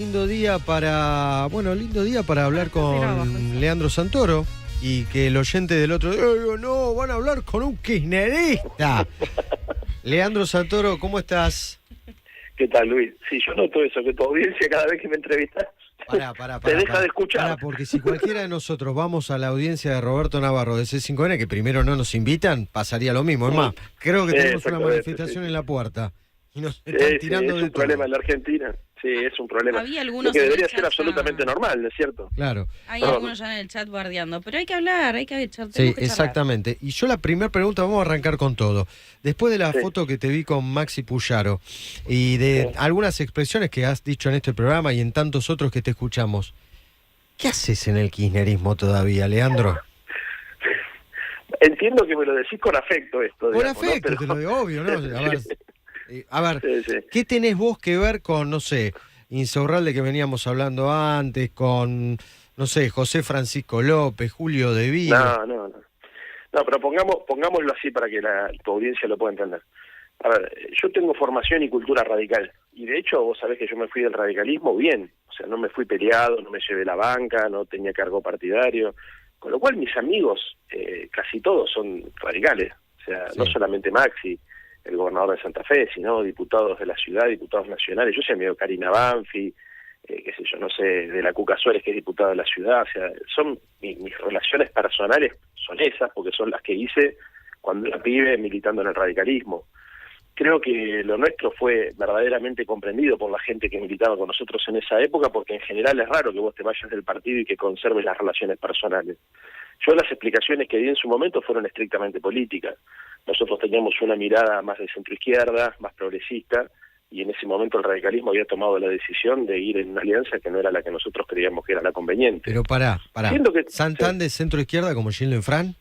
Lindo día para hablar con Leandro Santoro y que el oyente del otro día, no, van a hablar con un kirchnerista. Leandro Santoro, ¿cómo estás? ¿Qué tal, Luis? Sí, yo noto eso, que tu audiencia cada vez que me entrevistas te deja de escuchar. Porque si cualquiera de nosotros vamos a la audiencia de Roberto Navarro de C5N, que primero no nos invitan, pasaría lo mismo. Es más, creo que tenemos una manifestación en la puerta y nos están tirando es de un problema todo. en la Argentina. Sí, es un problema. Había Lo algunos que en el debería chat ser absolutamente normal, ¿no es cierto? Claro. Hay algunos ya en el chat bardeando, pero hay que hablar, hay que echar. Sí, exactamente. Y yo la primera pregunta, vamos a arrancar con todo. Después de la foto que te vi con Maxi Puyaro y de algunas expresiones que has dicho en este programa y en tantos otros que te escuchamos, ¿qué haces en el kirchnerismo todavía, Leandro? Entiendo que me lo decís con afecto esto. Con digamos, afecto, ¿no? te lo digo, obvio, ¿no? A ver, Sí. ¿qué tenés vos que ver con, no sé, Insaurralde que veníamos hablando antes, con, no sé, José Francisco López, Julio De Vido? No, pero pongámoslo así para que tu audiencia lo pueda entender. A ver, yo tengo formación y cultura radical, y de hecho vos sabés que yo me fui del radicalismo bien, o sea, no me fui peleado, no me llevé la banca, no tenía cargo partidario, con lo cual mis amigos, casi todos son radicales, o sea, no solamente Maxi, el gobernador de Santa Fe, sino diputados de la ciudad, diputados nacionales. Yo soy amigo de Karina Banfi, qué sé yo, no sé, de la Cuca Suárez, que es diputada de la ciudad. O sea, mis relaciones personales son esas, porque son las que hice cuando era pibe militando en el radicalismo. Creo que lo nuestro fue verdaderamente comprendido por la gente que militaba con nosotros en esa época, porque en general es raro que vos te vayas del partido y que conserves las relaciones personales. Yo las explicaciones que di en su momento fueron estrictamente políticas. Nosotros teníamos una mirada más de centroizquierda, más progresista, y en ese momento el radicalismo había tomado la decisión de ir en una alianza que no era la que nosotros creíamos que era la conveniente. Pero pará. ¿Santán de centro izquierda como Gildo Fran?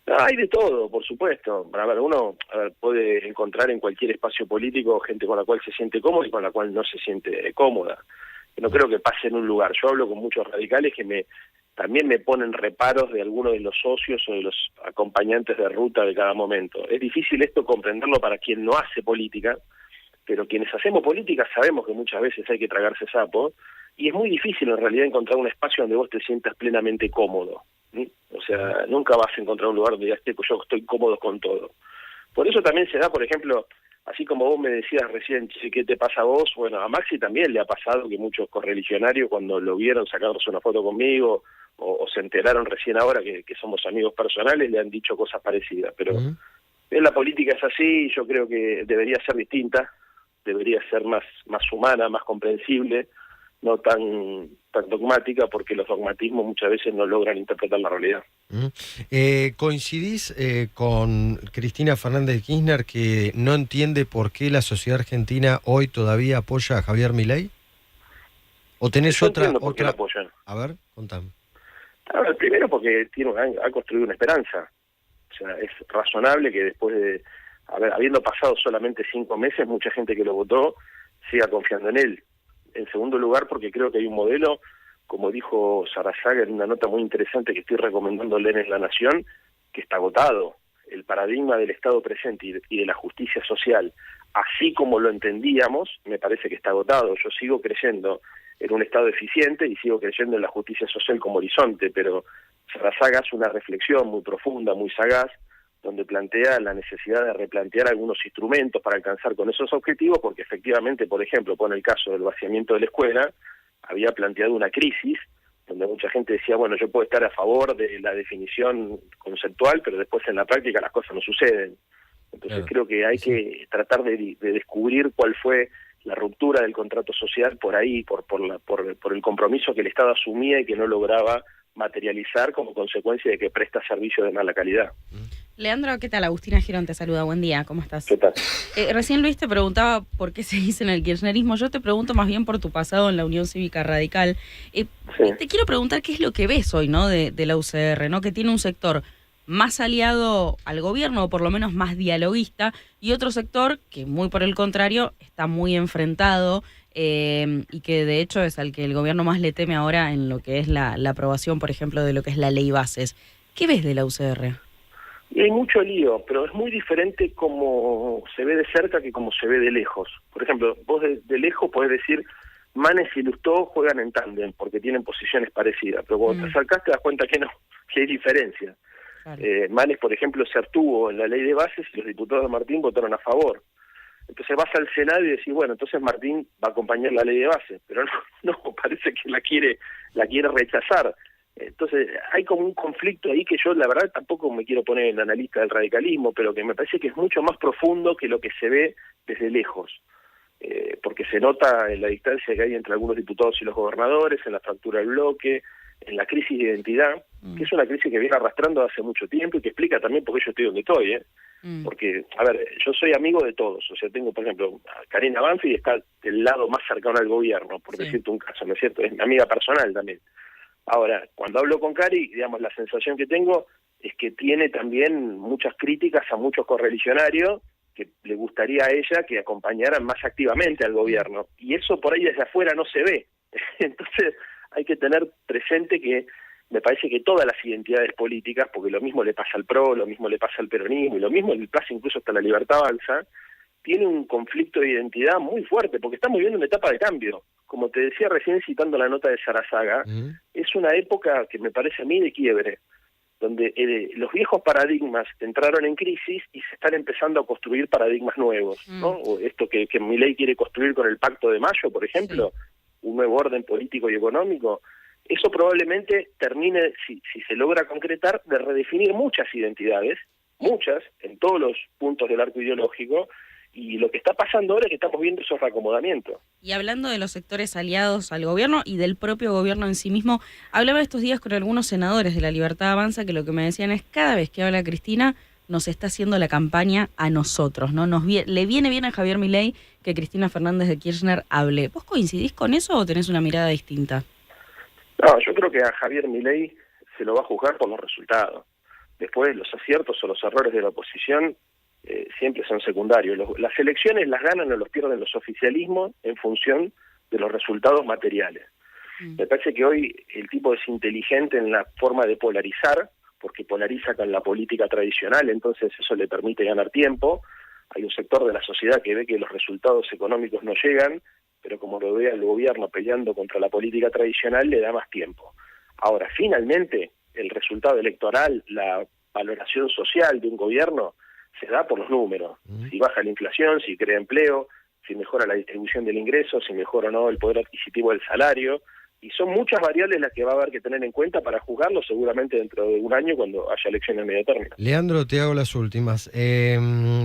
Hay de todo, por supuesto. A ver, uno puede encontrar en cualquier espacio político gente con la cual se siente cómodo y con la cual no se siente cómoda. No creo que pase en un lugar. Yo hablo con muchos radicales que también me ponen reparos de algunos de los socios o de los acompañantes de ruta de cada momento. Es difícil esto comprenderlo para quien no hace política, pero quienes hacemos política sabemos que muchas veces hay que tragarse sapo, y es muy difícil en realidad encontrar un espacio donde vos te sientas plenamente cómodo. O sea, nunca vas a encontrar un lugar donde digas, pues yo estoy cómodo con todo. Por eso también se da, por ejemplo, así como vos me decías recién, ¿qué te pasa a vos? Bueno, a Maxi también le ha pasado que muchos correligionarios cuando lo vieron sacarse una foto conmigo o se enteraron recién ahora que somos amigos personales, le han dicho cosas parecidas. Pero la política es así, yo creo que debería ser distinta, debería ser más humana, más comprensible, no tan dogmática, porque los dogmatismos muchas veces no logran interpretar la realidad. ¿Coincidís con Cristina Fernández de Kirchner, que no entiende por qué la sociedad argentina hoy todavía apoya a Javier Milei? ¿O tenés otra? ¿Por qué la apoyan? A ver, contame. Primero porque ha construido una esperanza. O sea, es razonable que después de habiendo pasado solamente 5 meses, mucha gente que lo votó siga confiando en él. En segundo lugar, porque creo que hay un modelo, como dijo Sarazaga en una nota muy interesante que estoy recomendando leer en La Nación, que está agotado. El paradigma del Estado presente y de la justicia social, así como lo entendíamos, me parece que está agotado. Yo sigo creyendo en un Estado eficiente y sigo creyendo en la justicia social como horizonte, pero Sarazaga hace una reflexión muy profunda, muy sagaz, donde plantea la necesidad de replantear algunos instrumentos para alcanzar con esos objetivos, porque efectivamente, por ejemplo, pone el caso del vaciamiento de la escuela, había planteado una crisis, donde mucha gente decía, bueno, yo puedo estar a favor de la definición conceptual, pero después en la práctica las cosas no suceden. Entonces creo que hay que tratar de descubrir cuál fue la ruptura del contrato social por ahí, por el compromiso que el Estado asumía y que no lograba materializar como consecuencia de que presta servicio de mala calidad. Leandro, ¿qué tal? Agustina Girón te saluda, buen día, ¿cómo estás? ¿Qué tal? Recién Luis te preguntaba por qué se dice en el kirchnerismo, yo te pregunto más bien por tu pasado en la Unión Cívica Radical. Te quiero preguntar qué es lo que ves hoy, ¿no?, de la UCR, ¿no?, que tiene un sector más aliado al gobierno, o por lo menos más dialoguista, y otro sector que, muy por el contrario, está muy enfrentado, y que de hecho es al que el gobierno más le teme ahora en lo que es la aprobación, por ejemplo, de lo que es la ley bases. ¿Qué ves de la UCR? Y hay mucho lío, pero es muy diferente como se ve de cerca que como se ve de lejos. Por ejemplo, vos de lejos podés decir, Manes y Lustó juegan en tándem porque tienen posiciones parecidas, pero cuando te acercás te das cuenta que no, que hay diferencia. Claro. Manes, por ejemplo, se abstuvo en la ley de bases y los diputados de Martín votaron a favor. Entonces vas al Senado y decís, bueno, entonces Martín va a acompañar la ley de bases, pero no, parece que la quiere rechazar. Entonces hay como un conflicto ahí que yo la verdad tampoco me quiero poner en analista del radicalismo, pero que me parece que es mucho más profundo que lo que se ve desde lejos. Porque se nota en la distancia que hay entre algunos diputados y los gobernadores, en la fractura del bloque, en la crisis de identidad, que es una crisis que viene arrastrando hace mucho tiempo y que explica también por qué yo estoy donde estoy, Porque, a ver, yo soy amigo de todos, o sea, tengo, por ejemplo, a Karina Banfield está del lado más cercano al gobierno, por decirte un caso, ¿no es cierto? Es mi amiga personal también. Ahora, cuando hablo con Cari, digamos, la sensación que tengo es que tiene también muchas críticas a muchos correligionarios que le gustaría a ella que acompañaran más activamente al gobierno. Y eso por ahí desde afuera no se ve. Entonces hay que tener presente que me parece que todas las identidades políticas, porque lo mismo le pasa al PRO, lo mismo le pasa al peronismo, y lo mismo le pasa incluso hasta la Libertad Avanza, tiene un conflicto de identidad muy fuerte, porque estamos viviendo una etapa de cambio. Como te decía recién citando la nota de Sarazaga, es una época que me parece a mí de quiebre, donde los viejos paradigmas entraron en crisis y se están empezando a construir paradigmas nuevos, ¿no? O esto que Milei quiere construir con el Pacto de Mayo, por ejemplo, un nuevo orden político y económico, eso probablemente termine, si se logra concretar, de redefinir muchas identidades, muchas, en todos los puntos del arco ideológico, y lo que está pasando ahora es que estamos viendo esos reacomodamientos. Y hablando de los sectores aliados al gobierno y del propio gobierno en sí mismo, hablaba estos días con algunos senadores de la Libertad Avanza que lo que me decían es cada vez que habla Cristina nos está haciendo la campaña a nosotros, ¿no? Le viene bien a Javier Milei que Cristina Fernández de Kirchner hable. ¿Vos coincidís con eso o tenés una mirada distinta? No, yo creo que a Javier Milei se lo va a juzgar por los resultados. Después los aciertos o los errores de la oposición siempre son secundarios. Las elecciones las ganan o los pierden los oficialismos en función de los resultados materiales. Me parece que hoy el tipo es inteligente en la forma de polarizar, porque polariza con la política tradicional, entonces eso le permite ganar tiempo. Hay un sector de la sociedad que ve que los resultados económicos no llegan, pero como lo ve el gobierno peleando contra la política tradicional, le da más tiempo. Ahora, finalmente, el resultado electoral, la valoración social de un gobierno, se da por los números. Si baja la inflación, si crea empleo, si mejora la distribución del ingreso, si mejora o no el poder adquisitivo del salario, y son muchas variables las que va a haber que tener en cuenta para juzgarlo seguramente dentro de un año cuando haya elecciones en medio término. Leandro, te hago las últimas.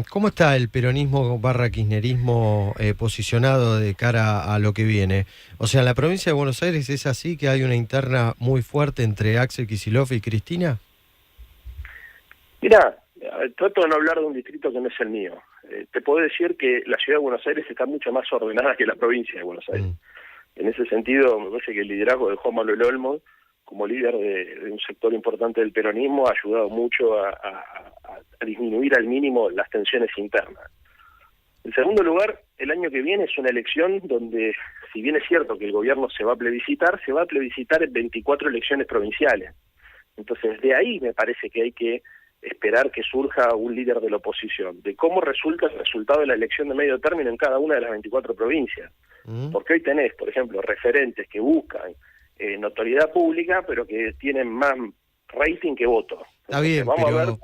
¿Cómo está el peronismo / kirchnerismo posicionado de cara a lo que viene? O sea, en la provincia de Buenos Aires es así que hay una interna muy fuerte entre Axel Kicillof y Cristina. Mirá, trato de no hablar de un distrito que no es el mío. Te puedo decir que la ciudad de Buenos Aires está mucho más ordenada que la provincia de Buenos Aires. En ese sentido, me parece que el liderazgo de Juan Manuel Olmos, como líder de un sector importante del peronismo, ha ayudado mucho a disminuir al mínimo las tensiones internas. En segundo lugar, el año que viene es una elección donde, si bien es cierto que el gobierno se va a plebiscitar en 24 elecciones provinciales. Entonces, de ahí me parece que hay que esperar que surja un líder de la oposición, de cómo resulta el resultado de la elección de medio término en cada una de las 24 provincias. Porque hoy tenés, por ejemplo, referentes que buscan notoriedad pública, pero que tienen más rating que votos. Está bien, vamos pero, a ver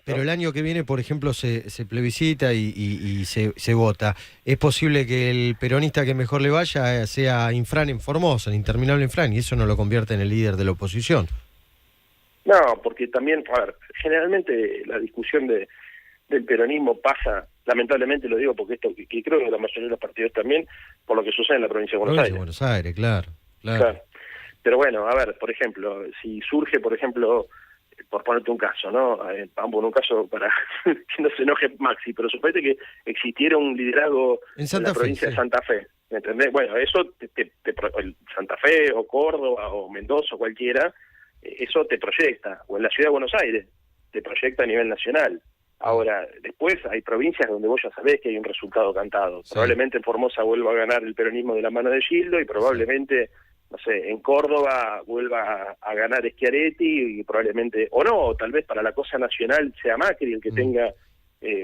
pero el año que viene, por ejemplo, se plebiscita y se vota. ¿Es posible que el peronista que mejor le vaya sea Infran en Formosa, el interminable Infran, y eso no lo convierte en el líder de la oposición? No, porque también, a ver, generalmente la discusión del peronismo pasa, lamentablemente lo digo porque esto que creo que la mayoría de los partidos también, por lo que sucede en la provincia de Buenos Aires. Buenos Aires, claro. Pero bueno, a ver, por ejemplo, si surge, por ejemplo, por ponerte un caso, ¿no? Vamos a poner un caso para que no se enoje Maxi, pero suponete que existiera un liderazgo en la provincia de Santa Fe, ¿me entendés? Bueno, eso Santa Fe o Córdoba o Mendoza o cualquiera, eso te proyecta, o en la ciudad de Buenos Aires, te proyecta a nivel nacional. Ahora, después hay provincias donde vos ya sabés que hay un resultado cantado. Sí. Probablemente en Formosa vuelva a ganar el peronismo de la mano de Gildo y probablemente, no sé, en Córdoba vuelva a ganar Schiaretti y probablemente, o no, tal vez para la cosa nacional sea Macri el que tenga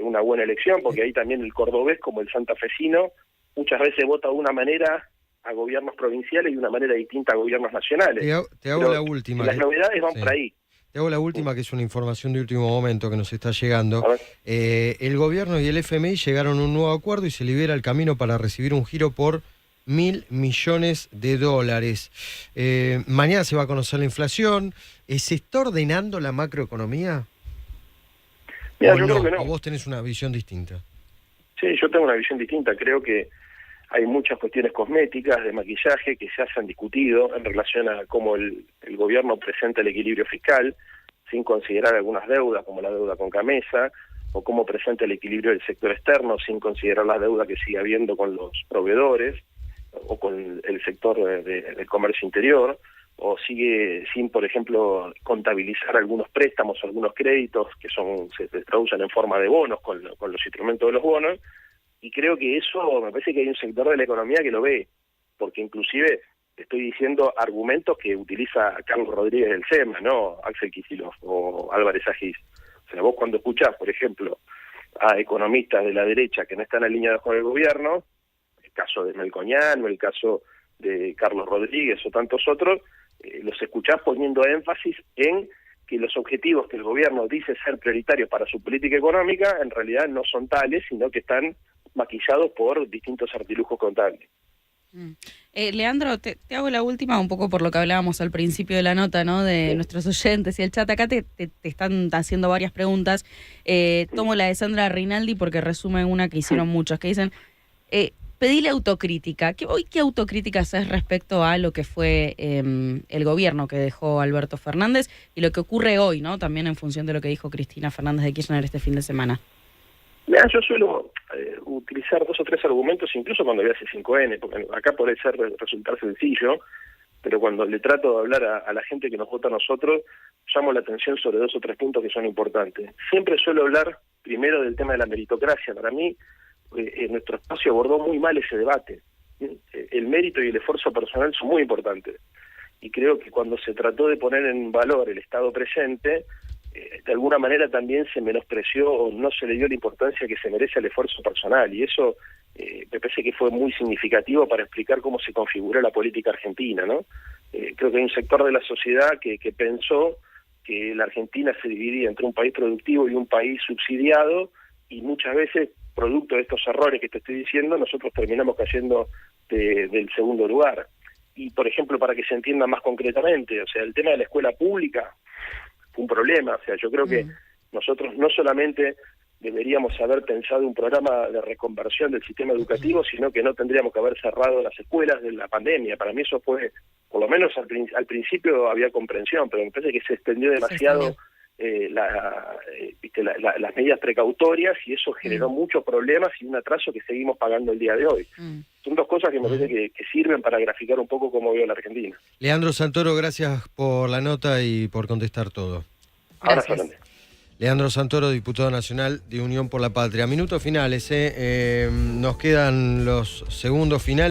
una buena elección, porque ahí también el cordobés como el santafesino muchas veces vota de una manera a gobiernos provinciales y de una manera distinta a gobiernos nacionales. Te hago la última. Las novedades van sí. por ahí. Te hago la última, que es una información de último momento que nos está llegando. El gobierno y el FMI llegaron a un nuevo acuerdo y se libera el camino para recibir un giro por $1.000 millones. Mañana se va a conocer la inflación. ¿Se está ordenando la macroeconomía? Mira, ¿O yo no? creo que no. ¿O vos tenés una visión distinta? Sí, yo tengo una visión distinta. Creo que hay muchas cuestiones cosméticas, de maquillaje, que ya se han discutido en relación a cómo el gobierno presenta el equilibrio fiscal, sin considerar algunas deudas, como la deuda con Camesa, o cómo presenta el equilibrio del sector externo, sin considerar la deuda que sigue habiendo con los proveedores, o con el sector del comercio interior, o sigue sin, por ejemplo, contabilizar algunos préstamos, algunos créditos que se traducen en forma de bonos con los instrumentos de los bonos. Y creo que eso, me parece que hay un sector de la economía que lo ve, porque inclusive estoy diciendo argumentos que utiliza Carlos Rodríguez del SEMA, ¿no? Axel Kicillof o Álvarez Agis. O sea, vos cuando escuchás, por ejemplo, a economistas de la derecha que no están alineados con el gobierno, el caso de Melconian o el caso de Carlos Rodríguez o tantos otros, los escuchás poniendo énfasis en que los objetivos que el gobierno dice ser prioritarios para su política económica en realidad no son tales, sino que están maquillados por distintos artilugios contables. Leandro, te hago la última un poco por lo que hablábamos al principio de la nota, ¿no? De nuestros oyentes y el chat. Acá te están haciendo varias preguntas. Tomo la de Sandra Rinaldi porque resume una que hicieron muchos, que dicen, pedile autocrítica. ¿Qué autocrítica haces respecto a lo que fue el gobierno que dejó Alberto Fernández y lo que ocurre hoy, ¿no? También en función de lo que dijo Cristina Fernández de Kirchner este fin de semana. Mira, yo suelo utilizar 2 o 3 argumentos, incluso cuando voy a C5N, porque acá puede resultar sencillo, pero cuando le trato de hablar a la gente que nos vota a nosotros, llamo la atención sobre 2 o 3 puntos que son importantes. Siempre suelo hablar primero del tema de la meritocracia. Para mí, nuestro espacio abordó muy mal ese debate. El mérito y el esfuerzo personal son muy importantes. Y creo que cuando se trató de poner en valor el Estado presente, de alguna manera también se menospreció o no se le dio la importancia que se merece al esfuerzo personal, y eso me parece que fue muy significativo para explicar cómo se configuró la política argentina, ¿no? Creo que hay un sector de la sociedad que pensó que la Argentina se dividía entre un país productivo y un país subsidiado, y muchas veces, producto de estos errores que te estoy diciendo, nosotros terminamos cayendo del segundo lugar. Y, por ejemplo, para que se entienda más concretamente, o sea, el tema de la escuela pública fue un problema. O sea, yo creo que nosotros no solamente deberíamos haber pensado un programa de reconversión del sistema educativo, sino que no tendríamos que haber cerrado las escuelas de la pandemia. Para mí eso fue, por lo menos al principio había comprensión, pero me parece que se extendió demasiado las medidas precautorias, y eso generó muchos problemas y un atraso que seguimos pagando el día de hoy. Son 2 cosas que me parece que sirven para graficar un poco cómo veo la Argentina. Leandro Santoro, gracias por la nota y por contestar todo. Gracias. Leandro Santoro, diputado nacional de Unión por la Patria. Minutos finales, nos quedan los segundos finales.